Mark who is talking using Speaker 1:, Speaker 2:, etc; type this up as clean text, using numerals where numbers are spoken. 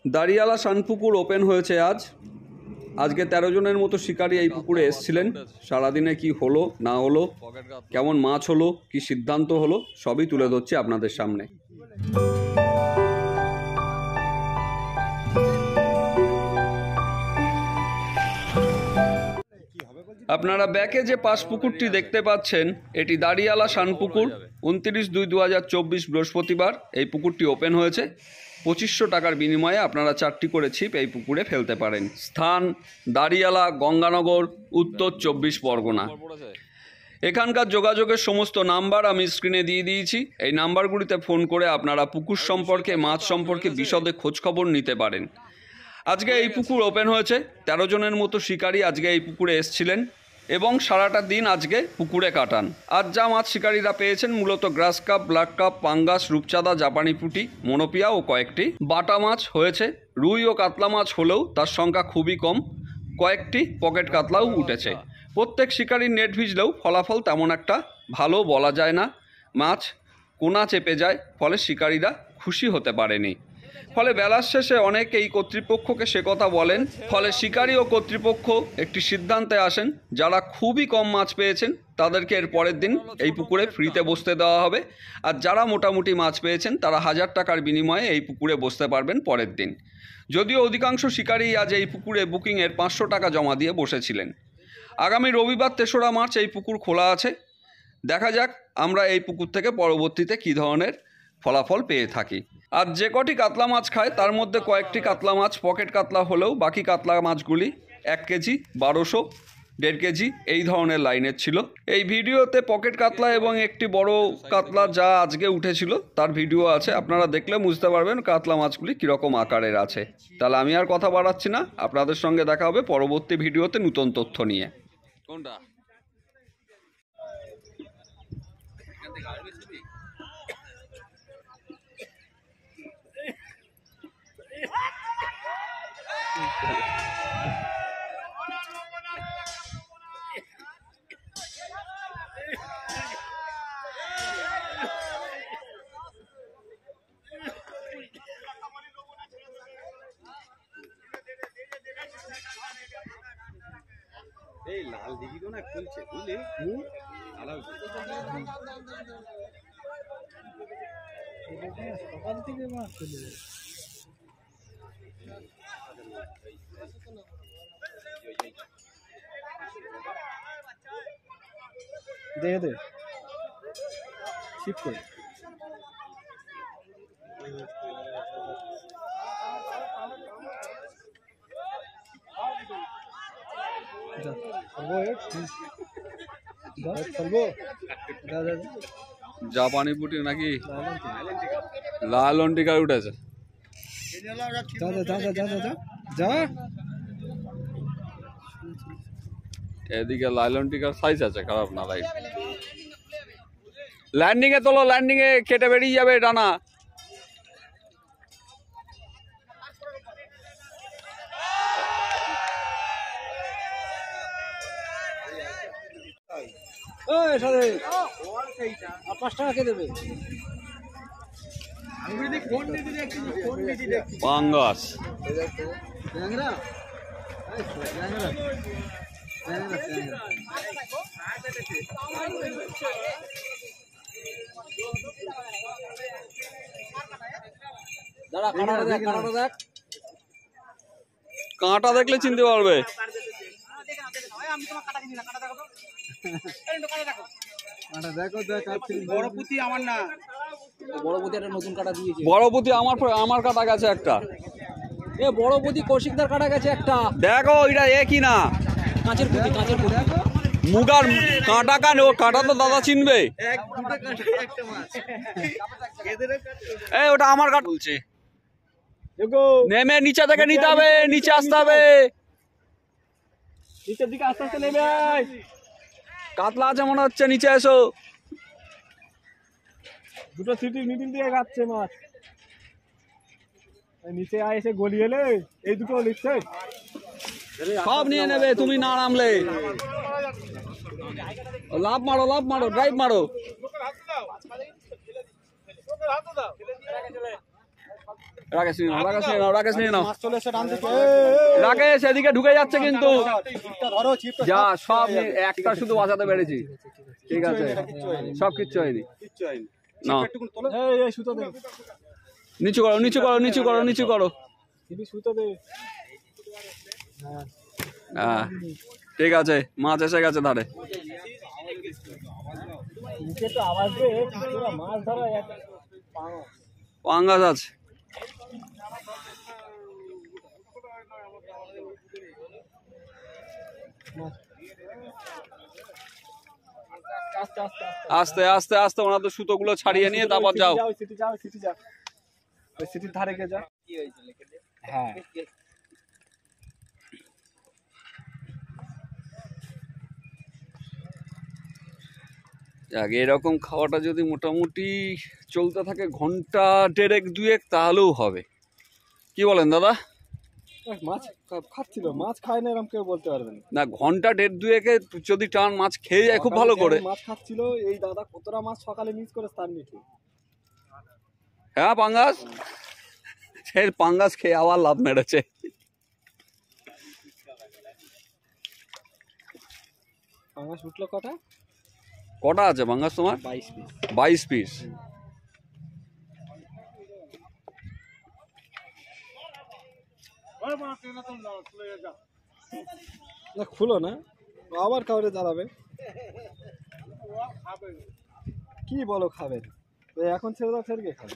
Speaker 1: দাড়িয়ালা Shanpukur open হয়েছে আজকে 13 জনের মতো শিকারী এই পুকুরে এসেছিলেন। সারাদিনে কি হলো না হলো, কেমন মাছ হলো, কি সিদ্ধান্ত হলো, সবই তুলে ধরছি আপনাদের সামনে। আপনারা ব্যাকে যে পাশ পুকুরটি দেখতে পাচ্ছেন এটি দাড়িয়ালা শানপুকুর। 29/2/2024 বৃহস্পতিবার এই পুকুরটি ওপেন হয়েছে। 2500 টাকার বিনিময়ে আপনারা 4টি করে ছিপ এই পুকুরে ফেলতে পারেন। স্থান দাড়িয়ালা, গঙ্গানগর, উত্তর 24 পরগনা। এখানকার যোগাযোগের সমস্ত নাম্বার আমি স্ক্রিনে দিয়ে দিয়েছি। এই নাম্বারগুলিতে ফোন করে আপনারা পুকুর সম্পর্কে, মাছ সম্পর্কে বিশদে খোঁজখবর নিতে পারেন। আজকে এই পুকুর ওপেন হয়েছে। 13 জনের মতো শিকারী আজকে এই পুকুরে এসেছিলেন এবং সারাটা দিন আজকে পুকুরে কাটান। আজ যা মাছ শিকারীরা পেয়েছেন মূলত গ্রাস কাপ, ব্ল্যাক কাপ, পাঙ্গাস, রূপচাঁদা, জাপানি পুঁটি, মনোপিয়া ও কয়েকটি বাটা মাছ হয়েছে। রুই ও কাতলা মাছ হলেও তার সংখ্যা খুবই কম। কয়েকটি পকেট কাতলাও উঠেছে। প্রত্যেক শিকারীর নেট ভিজলেও ফলাফল তেমন একটা ভালো বলা যায় না। মাছ কোনা চেপে যায়, ফলে শিকারীরা খুশি হতে পারেনি। ফলে বেলার শেষে অনেকে এই কর্তৃপক্ষকে সে কথা বলেন। ফলে শিকারী ও কর্তৃপক্ষ একটি সিদ্ধান্তে আসেন, যারা খুবই কম মাছ পেয়েছেন তাদেরকে এর পরের দিন এই পুকুরে ফ্রিতে বসতে দেওয়া হবে। আর যারা মোটামুটি মাছ পেয়েছেন তারা 1000 টাকার বিনিময়ে এই পুকুরে বসতে পারবেন পরের দিন। যদিও অধিকাংশ শিকারী আজ এই পুকুরে বুকিংয়ের 500 টাকা জমা দিয়ে বসেছিলেন। আগামী রবিবার 3রা মার্চ এই পুকুর খোলা আছে। দেখা যাক আমরা এই পুকুর থেকে পরবর্তীতে কী ধরনের ফলাফল পেয়ে থাকি। আর যে কটি কাতলা মাছ খায় তার মধ্যে কয়েকটি কাতলা মাছ পকেট কাতলা হলেও বাকি কাতলা মাছগুলি 1 কেজি, 1200, 1.5 কেজি এই ধরনের লাইনের ছিল। এই ভিডিওতে পকেট কাতলা এবং একটি বড় কাতলা যা আজকে উঠেছিল তার ভিডিও আছে, আপনারা দেখলে বুঝতে পারবেন কাতলা মাছগুলি কীরকম আকারের আছে। তাহলে আমি আর কথা বাড়াচ্ছি না, আপনাদের সঙ্গে দেখা হবে পরবর্তী ভিডিওতে নতুন তথ্য নিয়ে। কোনটা
Speaker 2: এই লাল দিঘিও না খুলছে, বুঝলি? সকাল থেকে মাছ চলে যায়। দে দে শিফট করে
Speaker 1: জাপানি পুঁটি নাকি লাল লন্টিকার উঠেছে। এদিকে লাইলন টিকার সাইজ আছে, খারাপ না। রাইট, ল্যান্ডিং এ তোলো, ল্যান্ডিং এ কেটে বেরিয়ে যাবে ডানা। পাঙ্গাস কাঁটা দেখলে চিনতে পারবে।
Speaker 2: বড় পুঁতি আমার না, বড় পুঁতি একটা নতুন কাটা দিয়েছে।
Speaker 1: বড় পুঁতি আমার কাটা গেছে একটা।
Speaker 2: এ বড় পুঁতি কৌশিকদার কাটা গেছে একটা।
Speaker 1: দেখো এটা এ কি না
Speaker 2: কাঁচের পুঁতি, কাঁচের পুঁতি।
Speaker 1: মুগার কাঁটা কান, ও কাঁটা তো দাদা চিনবে। এই ওটা আমার কাটা বলছে। নেমে নিচে থেকে নিতে হবে, নিচে আসতে হবে,
Speaker 2: নিচের দিকে আস্তে আস্তে নেমে।
Speaker 1: কাতলা আছে মনে হচ্ছে, নিচে এসো।
Speaker 2: দুটো সিটি মিডিল দিয়ে যাচ্ছে মাছ, নিচে এসে গলি এলে এই দুটো লিখছে
Speaker 1: সব নিয়ে নেবে তুমি না নামলে। লাভ মারো, লাভ মারো, ড্রাইভ মারো। রাকেশ নিয়ে নাও, রাকেশ নিয়ে নাও, রাকেশ নিয়ে নাও।
Speaker 3: মাছ চলে এসে ডান দিকে
Speaker 1: রাকেশ এদিকে ঢুকে যাচ্ছে কিন্তু।
Speaker 3: ছিপটা ধরো, ছিপটা
Speaker 1: যা সব একটা শুধু বাঁচাতে পেরেছি। ঠিক আছে, সব কিচ্ছু হয়নি।
Speaker 3: কিচ্ছু হয়নি।
Speaker 1: না
Speaker 3: একটু তোলো। এই সুতো দে,
Speaker 1: নিচু করো, নিচু করো, নিচু করো, নিচু করো।
Speaker 3: দিদি সুতো দে।
Speaker 1: হ্যাঁ ঠিক আছে, মাছ এসে গেছে ধারে।
Speaker 3: নিচে তো আওয়াজ দে, পুরো মাছ ধরা এক
Speaker 1: পাঙ্গাস আছে।
Speaker 3: আস্তে আস্তে
Speaker 1: আস্তে আস্তে আস্তে ওনাদের সুতোগুলো ছাড়িয়ে নিয়ে তারপর যাও।
Speaker 3: সিটি যাও, সিটি যা, ওই সিটির ধারে গিয়ে যা। হ্যাঁ
Speaker 1: যাক, এরকম খাওয়াটা যদি মোটামুটি চলতে থাকে ঘন্টা দেড়েক দুয়েক তাহলেও হবে। কি বলেন দাদা?
Speaker 3: মাছ খাচ্ছিল, মাছ খায় না এরকম কেউ বলতে পারবে না।
Speaker 1: না, ঘন্টা দেড় দুয়েকে যদি টান মাছ খেয়ে যায় খুব ভালো করে।
Speaker 3: মাছ খাচ্ছিল এই দাদা, কতটা মাছ সকালে মিস করে তার মিঠে।
Speaker 1: হ্যাঁ পাঙ্গাস, সে পাঙ্গাস খেয়ে আবার লাভ মেরেছে।
Speaker 3: পাঙাশ উঠলো কটা?
Speaker 1: কটা আছে পাঙ্গাস তোমার?
Speaker 3: 22 পিস।
Speaker 1: 22 পিস।
Speaker 3: না খুলো না, আবার কাউরে জ্বালাবে। কি বলো খাবেন? এখন ছেড়ে দাও, ছেড়ে খাবে।